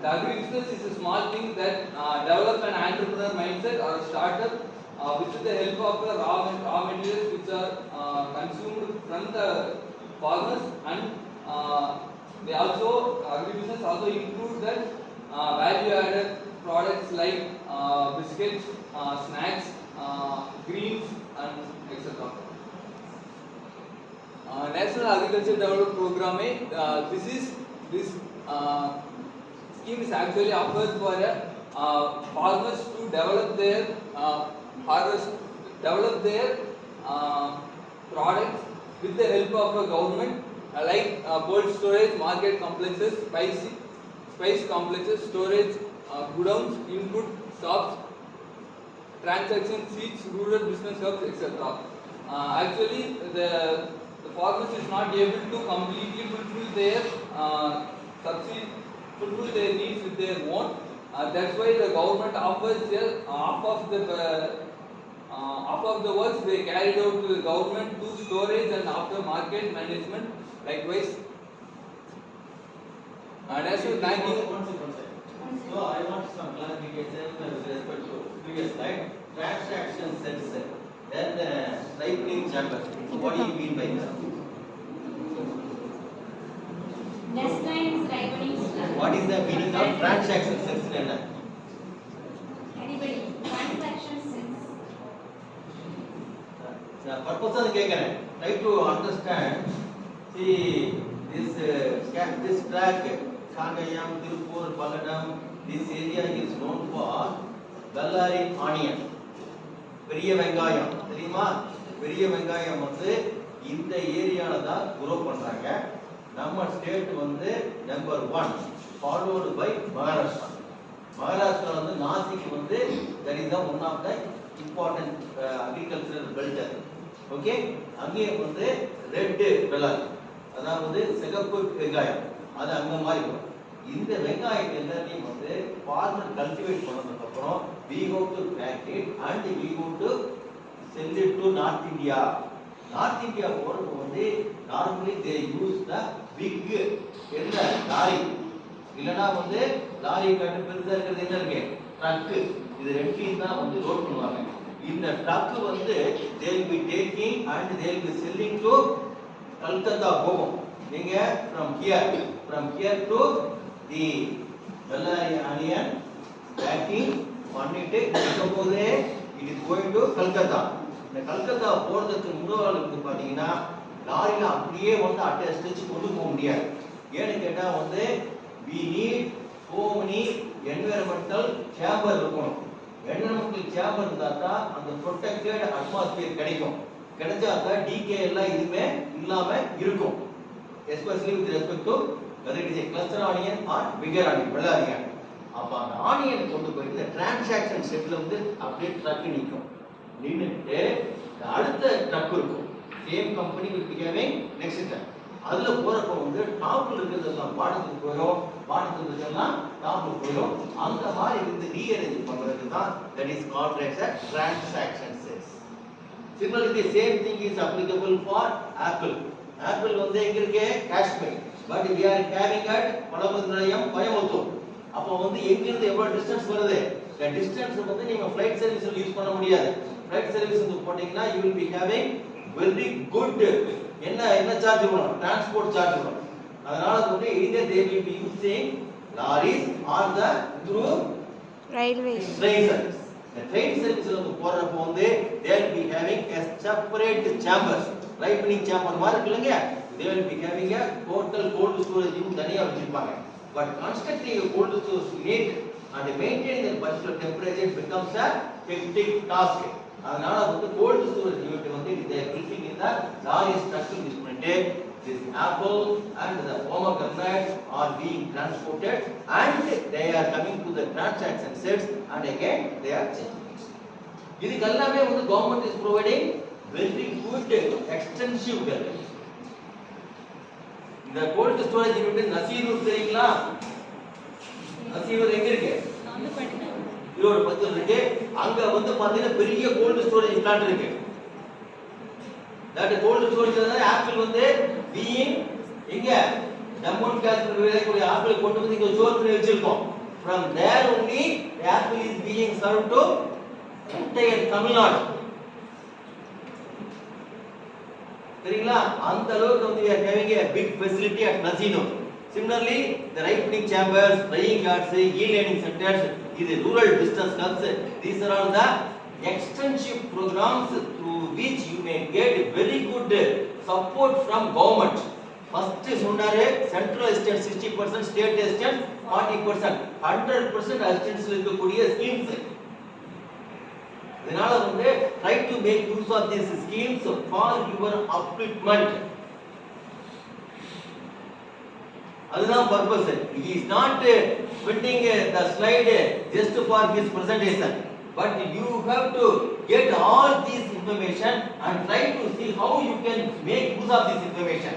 The agribusiness is a small thing that develops an entrepreneur mindset or a startup with the help of the raw materials which are consumed from the farmers, and they also agribusiness also includes that value added products like biscuits, snacks, greens, and etc. National Agriculture Development Program this scheme is actually offered for farmers to develop their products with the help of a government, like cold storage, market complexes, spice complexes, storage, godowns, input shops, transaction seats, rural business hubs, etc. Actually, the farmers is not able to completely fulfill their needs with their own. That's why the government offers half of the works they carried out to the government to storage and after market management. Likewise, national banking. So I want some clarification with respect to previous slide. Transaction sets then ripening chamber. So what do you mean by that? Next line is ripening chamber. What is the meaning of transaction sets? Anybody? Transaction sets. The purpose of the try to understand. See this track, Kangayam, Tirupur, Paladam. This area is known for Bellary onion. பெரிய வெங்காயம் தெரியுமா? பெரிய வெங்காயம் வந்து இந்த ஏரியால தான் grow பண்றாங்க. நம்ம ஸ்டேட் வந்து number 1 followed by Maharashtra. Maharashtra வந்து நாசிக் வந்து that is the one of the important agricultural belt. Okay, அங்கே வந்து ரெட் பெல்லர் அதாவது சிகப்பு வெங்காயம் அது அங்க மாதிரி இருக்கும். இந்த வெங்காயம் எல்லாத்தையும் வந்து ஃபார்மர் கல்டிவேட் பண்ணதுக்கு அப்புறம் we go to pack it and we go to sell it to North India. North India போறது வந்து normally they use the big என்ன லாரி இல்லனா வந்து லாரி கட்ட பெருசா இருக்குது என்ன இருக்கு ட்ரக், இது ரெண்டையும் தான் வந்து லோட் பண்ணுவாங்க. இந்த ட்ரக் வந்து they will be taking and they will be selling to Kolkata போகும். நீங்க from here to the Bellary onion packing பண்ணிட்டு இருக்கும்போது it is going to Kolkata. இந்த கல்கத்தா போறதுக்கு முன்னால வந்து பாத்தீங்கன்னா லாரில அப்படியே வந்து அட்டை ஸ்டிச் கொண்டு போக முடியாது. ஏன்னு கேட்டா வந்து we need so many environmental chamber இருக்கணும். environmental chamber இருந்தா தான் அந்த protected atmosphere கிடைக்கும். கிடைச்சா தான் டிகே எல்லாம் இதுமே இல்லாம இருக்கும். especially with respect to whether it is a cluster onion or bigger onion, Bellary onion. அப்ப அந்த ஆனியன் கொண்டு போய் இந்த டிரான்சாக்ஷன் செட்ல வந்து அப்படியே ட்ரக் நிக்கும். நின்னுட்டு அடுத்த ட்ரக் இருக்கும். Same company will be having next truck. அதுல போறப்ப வந்து டாப்ல இருக்கிறதெல்லாம் பாட்டத்துக்கு போயிடும், பாட்டத்துல இருக்கிறதெல்லாம் டாப்ல போயிடும். அந்த மாதிரி வந்து ரீஅரேஞ்ச் பண்றது தான் that is called as a transaction sets. Similarly, the same thing is applicable for apple. Apple வந்து எங்க இருக்கு Kashmir, but we are having at பழமுதிர்நிலையம் Coimbatore. அப்போ வந்து எங்க இருந்து எவ்வளவு டிஸ்டன்ஸ் வருது? the distance வந்து நீங்க flight service யூஸ் பண்ண முடியாது. flight service வந்து போட்டீங்கன்னா you will be having very good என்ன சார்ஜ் வரும்? டிரான்ஸ்போர்ட் சார்ஜ் வரும். அதனால வந்து either they will be using lorries or the through railways. train service. The train service வந்து போறப்ப வந்து they will be having a separate chambers, ripening chamber மாதிரி இருக்குங்க. they will be having a total cold storage தனியா வச்சிருப்பாங்க. but constructing a cold storage unit and maintaining the particular temperature becomes a hectic task. அதனால வந்து cold storage unit வந்து they are building in the lorry structure use பண்ணிட்டு this apple and the pomegranate are being transported and they are coming to the transaction sets and again they are changing. இதுக்கு எல்லாமே வந்து government is providing very good extensive help. இந்த cold storage unit நசீரூர் தெரியுங்களா? நசீரூர் எங்க இருக்கு? ஈரோடு பக்கத்துல இருக்கு. அங்க வந்து பாத்தீங்கன்னா பெரிய கோல்ட் ஸ்டோரேஜ் பிளான்ட் இருக்கு. that cold storage ஆப்பிள் வந்து being எங்க ஜம்மு அண்ட் காஷ்மீர் விளையக்கூடிய ஆப்பிள் கொண்டு வந்து இங்க சோத்துல வச்சிருக்கோம். From there only the apple is being served to entire Tamil Nadu. சரிங்களா? அந்த அளவுக்கு வந்து we are having a big facility at Nazino. Similarly, the ripening chambers, drying yards, e-learning centers, the rural business hubs, these are all the extensive programs through which you may get very good support from government. First சொன்னாரு central assistant 60%, state assistant 40%, 100% assistance இருக்கக்கூடிய schemes. இதனால வந்து try to make use of these schemes for your upliftment. அதுதான் purpose. He is not putting the slide just for his presentation, but you have to get all this information and try to see how you can make use of this information.